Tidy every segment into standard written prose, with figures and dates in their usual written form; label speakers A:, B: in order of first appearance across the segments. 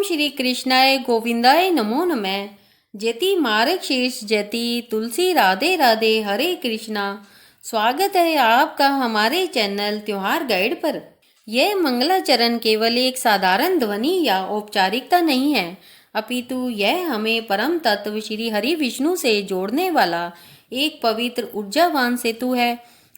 A: ओम श्री कृष्णाय गोविंदाय नमो नमः। जयति मार्ग शीर्ष जयति तुलसी राधे राधे हरे कृष्णा। स्वागत है आपका हमारे चैनल त्योहार गाइड पर। यह मंगलाचरण केवल एक साधारण ध्वनि या औपचारिकता नहीं है, अपितु यह हमें परम तत्व श्री हरि विष्णु से जोड़ने वाला एक पवित्र ऊर्जावान सेतु है।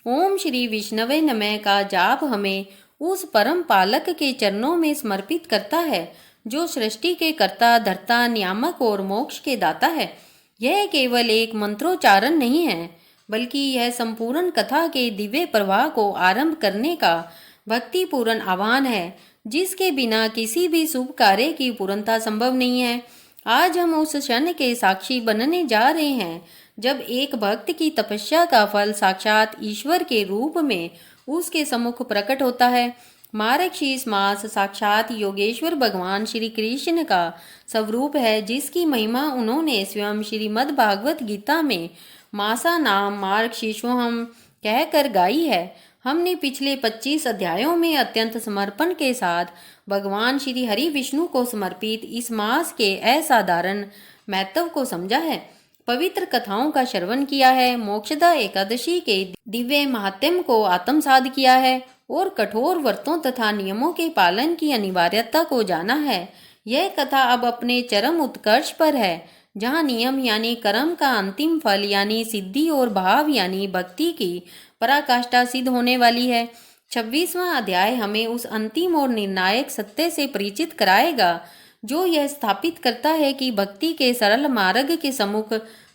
A: ओम श्री विष्णवे नमः का जाप हमें उस परम पालक के चरणों में समर्पित करता है जो सृष्टि के कर्ता धर्ता नियामक और मोक्ष के दाता है। यह केवल एक मंत्रोच्चारण नहीं है, बल्कि यह संपूर्ण कथा के दिव्य प्रवाह को आरंभ करने का भक्तिपूर्ण आह्वान है, जिसके बिना किसी भी शुभ कार्य की पूर्णता संभव नहीं है। आज हम उस क्षण के साक्षी बनने जा रहे हैं जब एक भक्त की तपस्या का फल साक्षात ईश्वर के रूप में उसके सम्मुख प्रकट होता है। मार्गशीर्ष मास साक्षात योगेश्वर भगवान श्री कृष्ण का स्वरूप है, जिसकी महिमा उन्होंने स्वयं श्रीमद् भागवत गीता में मासा नाम मार्गशीर्षोहम कहकर गाई है। हमने पिछले 25 अध्यायों में अत्यंत समर्पण के साथ भगवान श्री हरि विष्णु को समर्पित इस मास के असाधारण महत्व को समझा है, पवित्र कथाओं का श्रवण किया है, मोक्षदा एकादशी के दिव्य महात्म्य को आत्मसात किया है और कठोर व्रतों तथा नियमों के पालन की अनिवार्यता को जाना है। यह कथा अब अपने चरम उत्कर्ष पर है, जहाँ नियम यानी कर्म का अंतिम फल यानी सिद्धि और भाव यानी भक्ति की पराकाष्ठा सिद्ध होने वाली है। 26वां अध्याय हमें उस अंतिम और निर्णायक सत्य से परिचित कराएगा जो यह स्थापित करता है कि भक्ति के सरल मार्ग के सम्मुख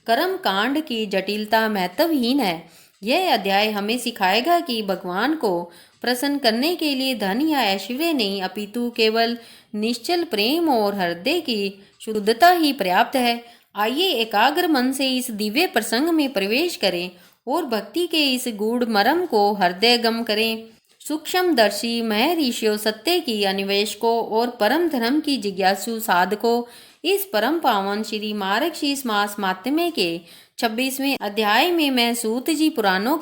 A: कर्म कांड की जटिलता महत्वहीन है। यह अध्याय हमें सिखाएगा कि भगवान को प्रसन्न करने के लिए धन या ऐश्वर्य नहीं, अपितु केवल निश्चल प्रेम और हृदय की शुद्धता ही पर्याप्त है। आइए एकाग्र मन से इस दिव्य प्रसंग में प्रवेश करें और भक्ति के इस गूढ़ मर्म को हृदयगम करें। सूक्ष्मदर्शी महर्षियों, सत्य की अन्वेषकों और परम धर्म की जिज्ञासु साधकों, इस परम पावन श्री मार्गशीर्ष मास माहात्म्य के 26वें अध्याय में मैं सूत जी पुराणों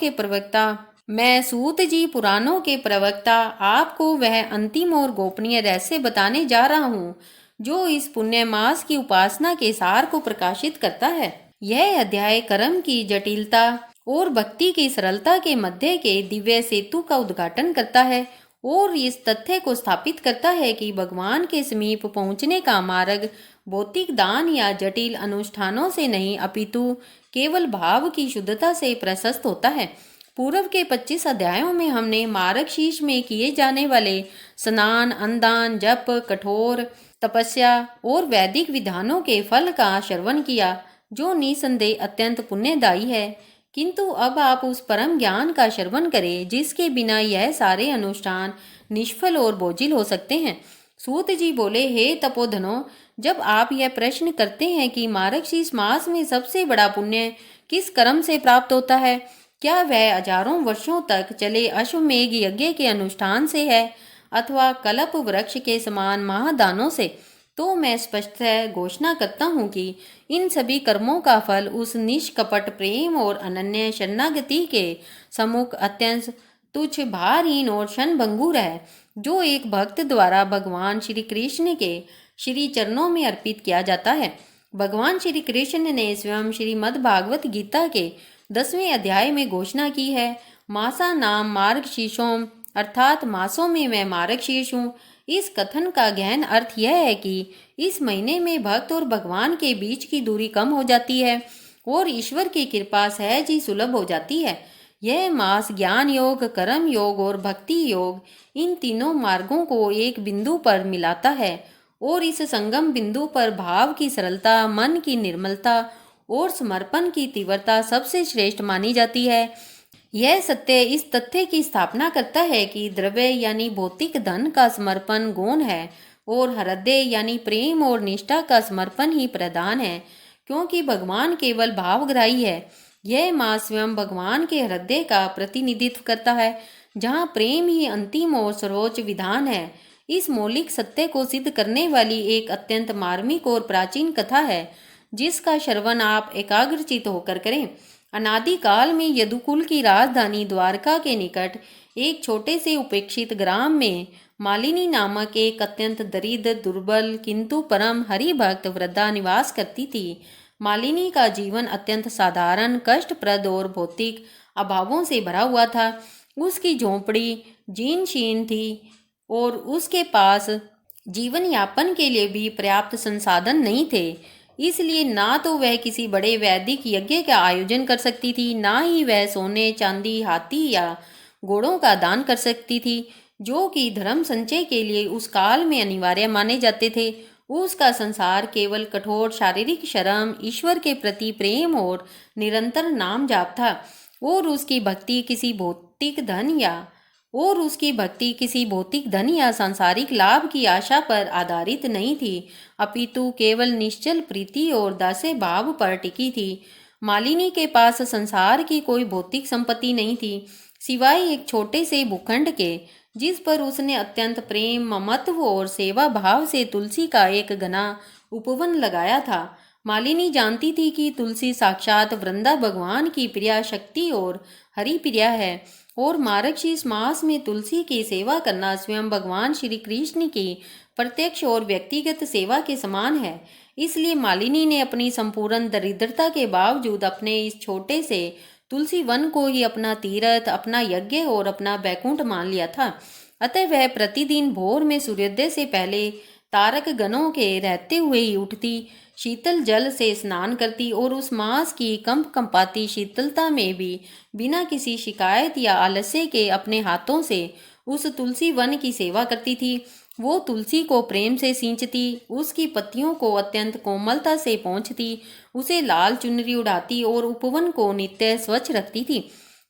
A: के प्रवक्ता आपको वह अंतिम और गोपनीय रहस्य बताने जा रहा हूँ जो इस पुण्य मास की उपासना के सार को प्रकाशित करता है। यह अध्याय कर्म की जटिलता और भक्ति की सरलता के मध्य के दिव्य सेतु का उद्घाटन करता है और इस तथ्य को स्थापित करता है कि भगवान के समीप पहुंचने का मार्ग भौतिक दान या जटिल अनुष्ठानों से नहीं, अपितु केवल भाव की शुद्धता से प्रशस्त होता है। पूर्व के 25 अध्यायों में हमने मार्गशीर्ष में किए जाने वाले स्नान, अन्नदान, जप, कठोर तपस्या और वैदिक विधानों के फल का श्रवण किया, जो निसंदेह अत्यंत पुण्यदायी है। किंतु अब आप उस परम ज्ञान का श्रवण करें जिसके बिना यह सारे अनुष्ठान निष्फल और बोझिल हो सकते हैं। सूत जी बोले, हे तपोधनो, जब आप यह प्रश्न करते हैं कि मार्गशीर्ष मास में सबसे बड़ा पुण्य किस कर्म से प्राप्त होता है, क्या वह हजारों वर्षों तक चले अश्वमेघ यज्ञ के अनुष्ठान से है अथवा कल्प वृक्ष के समान महादानों से, तो मैं स्पष्टतः घोषणा करता हूँ कि इन सभी कर्मों का फल उस निष्कपट प्रेम और अनन्य शरणागति के सम्मुख अत्यंत तुच्छ, भारहीन और क्षणभंगुर है, जो एक भक्त द्वारा भगवान श्री कृष्ण के श्री चरणों में अर्पित किया जाता है। भगवान श्री कृष्ण ने स्वयं श्रीमद् भागवत गीता के 10वें अध्याय में घोषणा की है, मासा नाम मार्गशीर्षोम, अर्थात मासों में मैं मार्गशीर्ष हूँ। इस कथन का गहन अर्थ यह है कि इस महीने में भक्त और भगवान के बीच की दूरी कम हो जाती है और ईश्वर की कृपा सहज ही सुलभ हो जाती है। यह मास ज्ञान योग, कर्म योग और भक्ति योग, इन तीनों मार्गों को एक बिंदु पर मिलाता है और इस संगम बिंदु पर भाव की सरलता, मन की निर्मलता और समर्पण की तीव्रता सबसे श्रेष्ठ मानी जाती है। यह सत्य इस तथ्य की स्थापना करता है कि द्रव्य यानी भौतिक धन का समर्पण गौण है और हृदय यानी प्रेम और निष्ठा का समर्पण ही प्रधान है, क्योंकि भगवान केवल भावग्राही है। यह मास स्वयं भगवान के हृदय का प्रतिनिधित्व करता है, जहाँ प्रेम ही अंतिम और सर्वोच्च विधान है। इस मौलिक सत्य को सिद्ध करने वाली एक अत्यंत मार्मिक और प्राचीन कथा है, जिसका श्रवण आप एकाग्रचित होकर करें। अनादिकाल में यदुकुल की राजधानी द्वारका के निकट एक छोटे से उपेक्षित ग्राम में मालिनी नामक एक अत्यंत दरिद्र, दुर्बल किंतु परम हरिभक्त वृद्धा निवास करती थी। मालिनी का जीवन अत्यंत साधारण, कष्टप्रद और भौतिक अभावों से भरा हुआ था। उसकी झोंपड़ी जीर्ण शीर्ण थी और उसके पास जीवन यापन के लिए भी पर्याप्त संसाधन नहीं थे। इसलिए ना तो वह किसी बड़े वैदिक यज्ञ का आयोजन कर सकती थी, ना ही वह सोने, चांदी, हाथी या घोड़ों का दान कर सकती थी, जो कि धर्म संचय के लिए उस काल में अनिवार्य माने जाते थे। उसका संसार केवल कठोर शारीरिक श्रम, ईश्वर के प्रति प्रेम और निरंतर नाम जाप था। और उसकी भक्ति किसी भौतिक धन या सांसारिक लाभ की आशा पर आधारित नहीं थी, अपितु केवल निश्चल प्रीति और दास्य भाव पर टिकी थी। मालिनी के पास संसार की कोई भौतिक संपत्ति नहीं थी, सिवाय एक छोटे से भूखंड के, जिस पर उसने अत्यंत प्रेम, ममत्व और सेवा भाव से तुलसी का एक घना उपवन लगाया था। मालिनी जानती थी कि तुलसी साक्षात वृंदा भगवान की प्रिया शक्ति और हरि प्रिया है, और मार्गशीर्ष मास में तुलसी की सेवा करना स्वयं भगवान श्री कृष्ण की प्रत्यक्ष और व्यक्तिगत सेवा के समान है। इसलिए मालिनी ने अपनी संपूर्ण दरिद्रता के बावजूद अपने इस छोटे से तुलसी वन को ही अपना तीर्थ, अपना यज्ञ और अपना बैकुंठ मान लिया था। अतः वह प्रतिदिन भोर में सूर्योदय से पहले तारक गणों के रहते हुए ही उठती, शीतल जल से स्नान करती और उस मास की कंप कंपाती शीतलता में भी बिना किसी शिकायत या आलस्य के अपने हाथों से उस तुलसी वन की सेवा करती थी। वो तुलसी को प्रेम से सींचती, उसकी पत्तियों को अत्यंत कोमलता से पोंछती, उसे लाल चुनरी उड़ाती और उपवन को नित्य स्वच्छ रखती थी।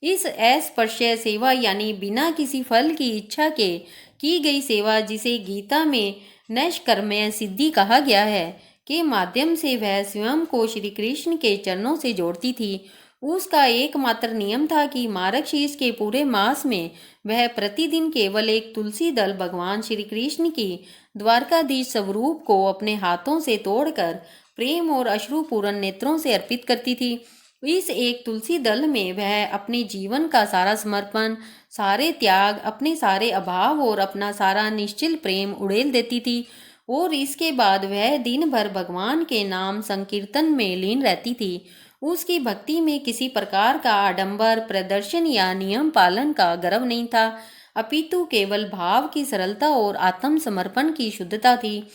A: इस अस्पृश्य सेवा यानी बिना किसी फल की इच्छा के की गई सेवा, जिसे गीता में नैष्कर्म्य सिद्धि कहा गया है, के माध्यम से वह स्वयं को श्री कृष्ण के चरणों से जोड़ती थी। उसका एकमात्र नियम था कि मार्गशीर्ष के पूरे मास में वह प्रतिदिन केवल एक तुलसी दल भगवान श्री कृष्ण की द्वारकाधीश स्वरूप को अपने हाथों से तोड़कर प्रेम और अश्रुपूर्ण नेत्रों से अर्पित करती थी। इस एक तुलसी दल में वह अपने जीवन का सारा समर्पण, सारे त्याग, अपने सारे अभाव और अपना सारा निश्चल प्रेम उड़ेल देती थी। और इसके बाद वह दिन भर भगवान के नाम संकीर्तन में लीन रहती थी। उसकी भक्ति में किसी प्रकार का आडंबर, प्रदर्शन या नियम पालन का गर्व नहीं था, अपितु केवल भाव की सरलता और आत्मसमर्पण की शुद्धता थी।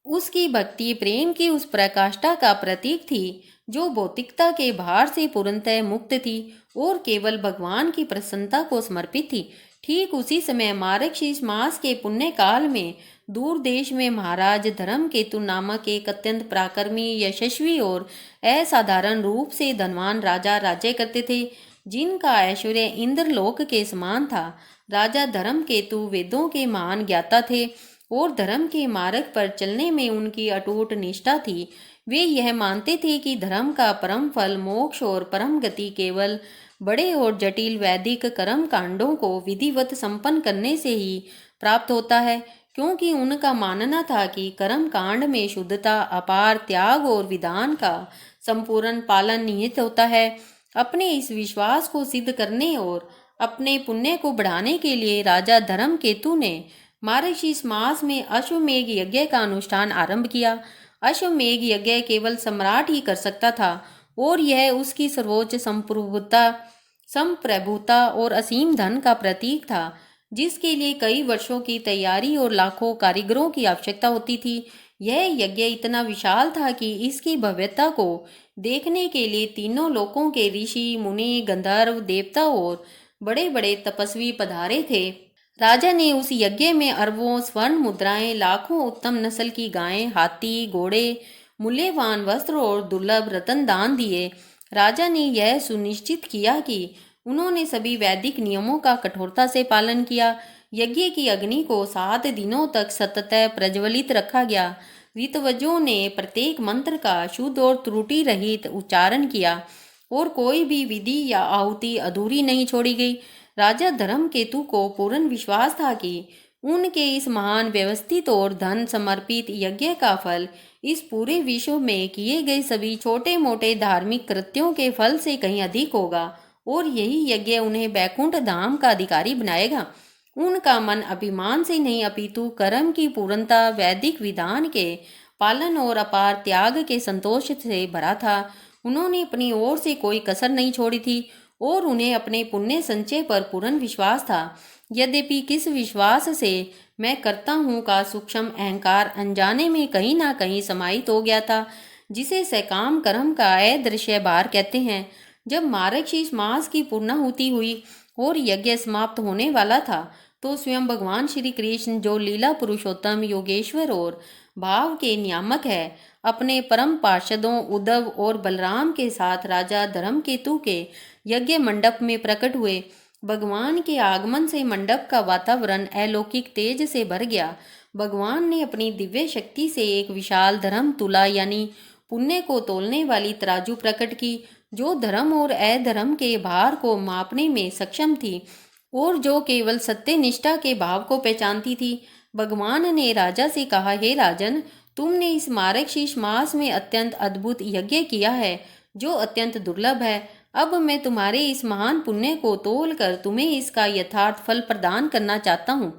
A: उसकी भक्ति प्रेम की उस प्रकाष्ठा का प्रतीक थी जो भौतिकता के भार से पूर्णतः मुक्त थी और केवल भगवान की प्रसन्नता को समर्पित थी। ठीक उसी समय मार्गशीर्ष मास के पुण्य काल में दूर देश में महाराज धर्मकेतु नामक एक अत्यंत पराक्रमी, यशस्वी और असाधारण रूप से धनवान राजा राज्य करते थे, जिनका ऐश्वर्य इंद्रलोक के समान था। राजा धर्मकेतु वेदों के महान ज्ञाता थे और धर्म के मार्ग पर चलने में उनकी अटूट निष्ठा थी। वे यह मानते थे कि धर्म का परम फल, मोक्ष और परम गति केवल बड़े और जटिल वैदिक कर्म कांडों को विधिवत संपन्न करने से ही प्राप्त होता है, क्योंकि उनका मानना था कि कर्म कांड में शुद्धता, अपार त्याग और विधान का संपूर्ण पालन निहित होता है। अपने इस विश्वास को सिद्ध करने और अपने पुण्य को बढ़ाने के लिए राजा धर्मकेतु ने मार्गशीर्ष मास में अश्वमेघ यज्ञ का अनुष्ठान आरंभ किया। अश्वमेघ यज्ञ केवल सम्राट ही कर सकता था और यह उसकी सर्वोच्च संप्रभुता और असीम धन का प्रतीक था, जिसके लिए कई वर्षों की तैयारी और लाखों कारीगरों की आवश्यकता होती थी। यह यज्ञ इतना विशाल था कि इसकी भव्यता को देखने के लिए तीनों लोकों के ऋषि, मुनि, गंधर्व, देवता और बड़े बड़े तपस्वी पधारे थे। राजा ने उस यज्ञ में अरबों स्वर्ण मुद्राएं, लाखों उत्तम नस्ल की गायें, हाथी, घोड़े, मूल्यवान वस्त्र और दुर्लभ रत्न दान दिए। राजा ने यह सुनिश्चित किया कि उन्होंने सभी वैदिक नियमों का कठोरता से पालन किया। यज्ञ की अग्नि को 7 दिनों तक सतत प्रज्वलित रखा गया। विद्वजों ने प्रत्येक मंत्र का शुद्ध और त्रुटि रहित उच्चारण किया और कोई भी विधि या आहुति अधूरी नहीं छोड़ी गई। राजा धर्मकेतु को पूर्ण विश्वास था कि उनके इस महान, व्यवस्थित और धन समर्पित यज्ञ का फल इस पूरे विश्व में किए गए सभी छोटे मोटे धार्मिक कृत्यों के फल से कहीं अधिक होगा और यही यज्ञ उन्हें बैकुंठ धाम का अधिकारी बनाएगा। उनका मन अभिमान से नहीं अपितु कर्म की पूर्णता, वैदिक विधान के पालन और अपार त्याग के संतोष से भरा था। उन्होंने अपनी ओर से कोई कसर नहीं छोड़ी थी और उन्हें अपने पुण्य संचय पर पूर्ण विश्वास था। यद्यपि किस विश्वास से मैं करता हूँ का सूक्ष्म अहंकार अनजाने में कहीं ना कहीं समाहित हो गया था, जिसे सकाम कर्म का अदृश्य भार कहते हैं। जब मार्गशीर्ष मास की पूर्णाहुति हुई और यज्ञ समाप्त होने वाला था, तो स्वयं भगवान श्री कृष्ण, जो लीला पुरुषोत्तम, योगेश्वर और भाव के नियामक है, अपने परम पार्षदों उद्धव और बलराम के साथ राजा धर्मकेतु के यज्ञ मंडप में प्रकट हुए। भगवान के आगमन से मंडप का वातावरण अलौकिक तेज से भर गया। भगवान ने अपनी दिव्य शक्ति से एक विशाल धर्म तुला यानी पुण्य को तोलने वाली तराजू प्रकट की, जो धर्म और अधर्म के भार को मापने में सक्षम थी और जो केवल सत्य निष्ठा के भाव को पहचानती थी। भगवान ने राजा से कहा, हे राजन, तुमने इस मार्गशीर्ष मास में अत्यंत अद्भुत यज्ञ किया है, जो अत्यंत दुर्लभ है। अब मैं तुम्हारे इस महान पुण्य को तोलकर तुम्हें इसका यथार्थ फल प्रदान करना चाहता हूँ।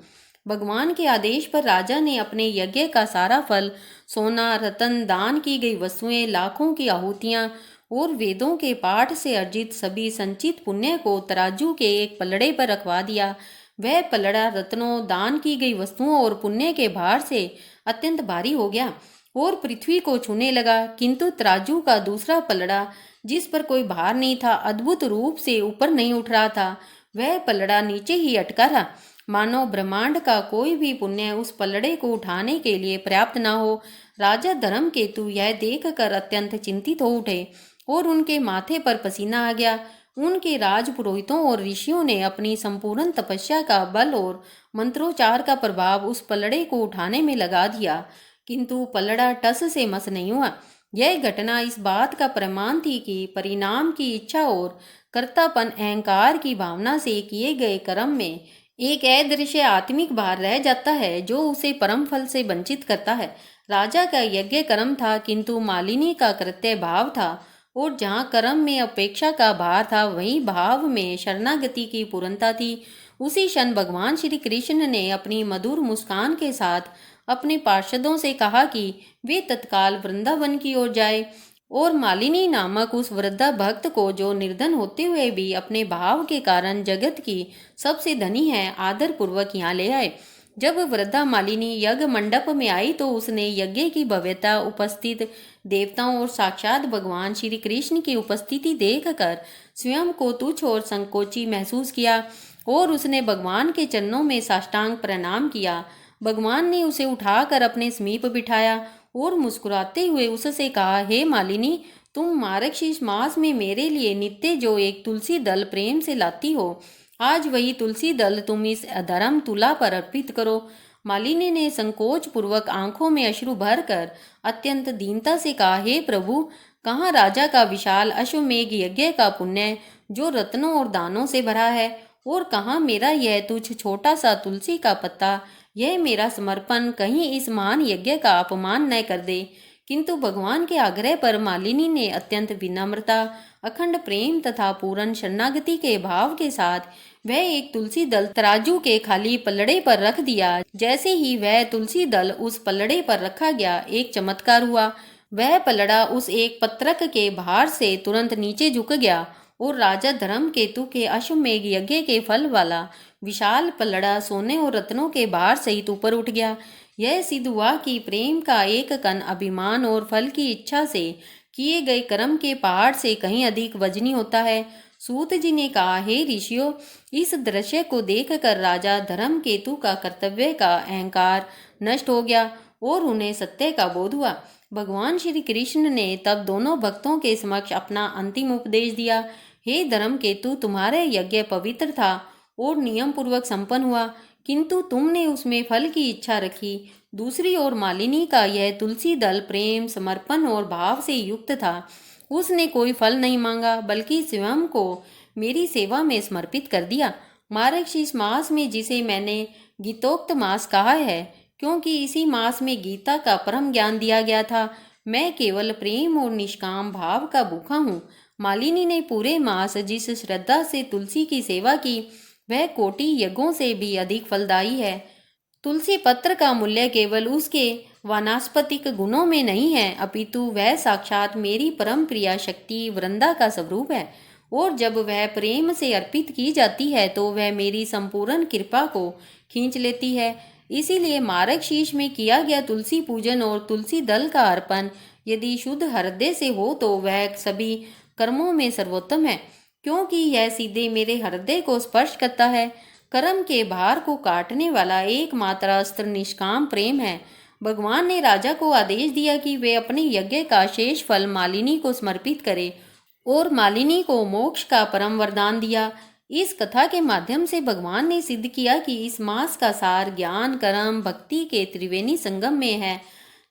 A: भगवान के आदेश पर राजा ने अपने यज्ञ का सारा फल, सोना, रतन, दान की गई वस्तुएं, लाखों की आहुतियां और वेदों के पाठ से अर्जित सभी संचित पुण्य को तराजू के एक पलड़े पर रखवा दिया। वह पलड़ा रत्नों, दान की गई वस्तुओं और पुण्य के भार से अत्यंत भारी हो गया और पृथ्वी को छूने लगा। किंतु तराजू का दूसरा पलड़ा, जिस पर कोई भार नहीं था, अद्भुत रूप से ऊपर नहीं उठ रहा था। वह पलड़ा नीचे ही अटका रहा, मानो ब्रह्मांड का कोई भी पुण्य उस पलड़े को उठाने के लिए पर्याप्त न हो। राजा धर्मकेतु यह देखकर अत्यंत चिंतित हो उठे और उनके माथे पर पसीना आ गया। उनके राज पुरोहितों और ऋषियों ने अपनी संपूर्ण तपस्या का बल और मंत्रोच्चार का प्रभाव उस पलड़े को उठाने में लगा दिया, किंतु पलड़ा टस से मस नहीं हुआ। यह घटना इस बात का प्रमाण थी कि परिणाम की इच्छा और कर्तापन अहंकार की भावना से किए गए कर्म में एक अदृश्य आत्मिक भार रह जाता है, जो उसे परम फल से वंचित करता है। राजा का यज्ञ कर्म था, किंतु मालिनी का कृत्य भाव था, और जहाँ कर्म में अपेक्षा का भार था, वहीं भाव में शरणागति की पूर्णता थी। उसी क्षण भगवान श्री कृष्ण ने अपनी मधुर मुस्कान के साथ अपने पार्षदों से कहा कि वे तत्काल वृंदावन की ओर जाए और मालिनी नामक उस वृद्धा भक्त को, जो निर्धन होते हुए भी अपने भाव के कारण जगत की सबसे धनी है, आदर पूर्वक यहाँ ले आए। जब वृद्धा मालिनी यज्ञ मंडप में आई तो उसने यज्ञ की भव्यता, उपस्थित देवताओं और साक्षात भगवान श्री कृष्ण की उपस्थिति देखकर स्वयं को तुच्छ और संकोची महसूस किया और उसने भगवान के चरणों में साष्टांग प्रणाम किया। भगवान ने उसे उठाकर अपने समीप बिठाया और मुस्कुराते हुए उससे कहा, हे मालिनी, तुम मार्गशीर्ष मास में मेरे लिए नित्य जो एक तुलसी दल प्रेम से लाती हो, आज वही तुलसी दल तुम इस अधर्म तुला पर अर्पित करो। मालिनी ने संकोच पूर्वक आंखों में अश्रु भरकर अत्यंत दीनता से कहा, हे प्रभु, कहाँ राजा का विशाल अश्वमेघ यज्ञ का पुण्य, जो रत्नों और दानों से भरा है, और कहाँ मेरा यह तुच्छ छोटा सा तुलसी का पत्ता, यह मेरा समर्पण कहीं इस महान यज्ञ का अपमान न कर दे। किंतु भगवान के आग्रह पर मालिनी ने अत्यंत विनम्रता, अखंड प्रेम तथा पूर्ण शरणागति के भाव के साथ वह एक तुलसी दल तराजू के खाली पलड़े पर रख दिया। जैसे ही वह तुलसी दल उस पलड़े पर रखा गया, एक चमत्कार हुआ। वह पलड़ा उस एक पत्रक के भार से तुरंत नीचे झुक गया और राजा धर्मकेतु के अश्वमेघ यज्ञ के फल वाला विशाल पलड़ा सोने और रत्नों के भार सहित ऊपर उठ गया। यह सिद्ध हुआ कि प्रेम का एक कण अभिमान और फल की इच्छा से किए गए कर्म के पहाड़ से कहीं अधिक वजनी होता है। सूत जी ने कहा, हे ऋषियों, इस दृश्य को देखकर राजा धर्मकेतु का कर्तव्य का अहंकार नष्ट हो गया और उन्हें सत्य का बोध हुआ। भगवान श्री कृष्ण ने तब दोनों भक्तों के समक्ष अपना अंतिम उपदेश दिया। हे धर्मकेतु, तुम्हारा यज्ञ पवित्र था और नियम पूर्वक संपन्न हुआ, किंतु तुमने उसमें फल की इच्छा रखी। दूसरी ओर मालिनी का यह तुलसी दल प्रेम, समर्पण और भाव से युक्त था। उसने कोई फल नहीं मांगा, बल्कि स्वयं को मेरी सेवा में समर्पित कर दिया। मार्गशीर्ष मास में, जिसे मैंने गीतोक्त मास कहा है, क्योंकि इसी मास में गीता का परम ज्ञान दिया गया था, मैं केवल प्रेम और निष्काम भाव का भूखा हूँ। मालिनी ने पूरे मास जिस श्रद्धा से तुलसी की सेवा की, वह कोटि यज्ञों से भी अधिक फलदायी है। तुलसी पत्र का मूल्य केवल उसके वानस्पतिक गुणों में नहीं है, अपितु वह साक्षात मेरी परम प्रिया शक्ति वृंदा का स्वरूप है, और जब वह प्रेम से अर्पित की जाती है तो वह मेरी संपूर्ण कृपा को खींच लेती है। इसीलिए मार्गशीर्ष में किया गया तुलसी पूजन और तुलसी दल का अर्पण यदि शुद्ध हृदय से हो तो वह सभी कर्मों में सर्वोत्तम है, क्योंकि यह सीधे मेरे हृदय को स्पर्श करता है। कर्म के भार को काटने वाला एकमात्र अस्त्र निष्काम प्रेम है। भगवान ने राजा को आदेश दिया कि वे अपने यज्ञ का शेष फल मालिनी को समर्पित करे, और मालिनी को मोक्ष का परम वरदान दिया। इस कथा के माध्यम से भगवान ने सिद्ध किया कि इस मास का सार ज्ञान कर्म भक्ति के त्रिवेणी संगम में है,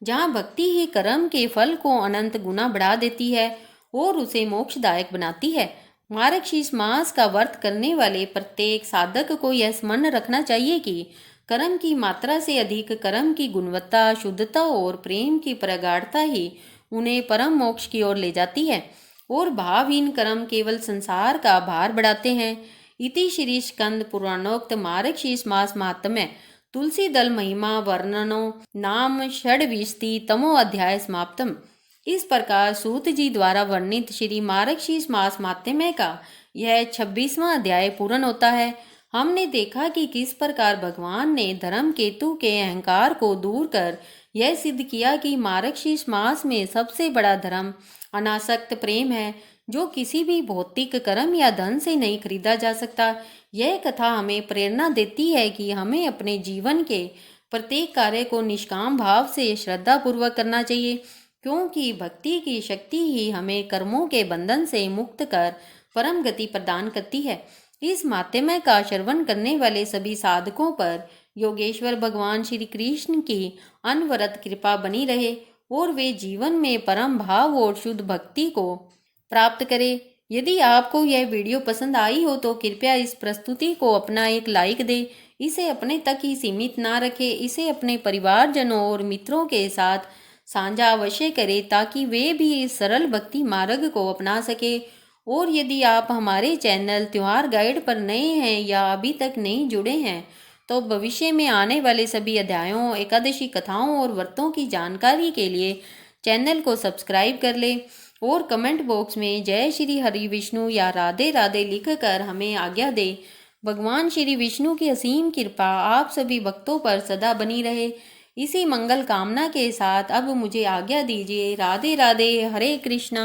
A: जहाँ भक्ति ही कर्म के फल को अनंत गुना बढ़ा देती है और उसे मोक्षदायक बनाती है। मार्गशीर्ष मास का व्रत करने वाले प्रत्येक साधक को यह स्मरण रखना चाहिए कि कर्म की मात्रा से अधिक कर्म की गुणवत्ता, शुद्धता और प्रेम की प्रगाढ़ता ही उन्हें परम मोक्ष की ओर ले जाती है, और भावहीन कर्म केवल संसार का भार बढ़ाते हैं। इति श्री स्कंद पुराणोक्त मार्गशीर्ष मास महात्म्य तुलसी दल महिमा वर्णनो नाम षड्विंशति तमो अध्याय समाप्तम। इस प्रकार सूत जी द्वारा वर्णित श्री मार्गशीर्ष मास महात्म्य का यह 26वां अध्याय पूर्ण होता है। हमने देखा कि किस प्रकार भगवान ने धर्म केतु के अहंकार को दूर कर यह सिद्ध किया कि मार्गशीर्ष मास में सबसे बड़ा धर्म अनासक्त प्रेम है, जो किसी भी भौतिक कर्म या धन से नहीं खरीदा जा सकता। यह कथा हमें प्रेरणा देती है कि हमें अपने जीवन के प्रत्येक कार्य को निष्काम भाव से श्रद्धा पूर्वक करना चाहिए, क्योंकि भक्ति की शक्ति ही हमें कर्मों के बंधन से मुक्त कर परम गति प्रदान करती है। इस माध्यम का श्रवण करने वाले सभी साधकों पर योगेश्वर भगवान श्री कृष्ण की अनवरत कृपा बनी रहे और वे जीवन में परम भाव और शुद्ध भक्ति को प्राप्त करें। यदि आपको यह वीडियो पसंद आई हो तो कृपया इस प्रस्तुति को अपना एक लाइक दें। इसे अपने तक ही सीमित ना रखें, इसे अपने परिवारजनों और मित्रों के साथ साझा अवश्य करें ताकि वे भी इस सरल भक्ति मार्ग को अपना सके। और यदि आप हमारे चैनल त्योहार गाइड पर नए हैं या अभी तक नहीं जुड़े हैं तो भविष्य में आने वाले सभी अध्यायों, एकादशी कथाओं और व्रतों की जानकारी के लिए चैनल को सब्सक्राइब कर लें और कमेंट बॉक्स में जय श्री हरि विष्णु या राधे राधे लिखकर हमें आज्ञा दें। भगवान श्री विष्णु की असीम कृपा आप सभी भक्तों पर सदा बनी रहे। इसी मंगल कामना के साथ अब मुझे आज्ञा दीजिए। राधे राधे, हरे कृष्णा।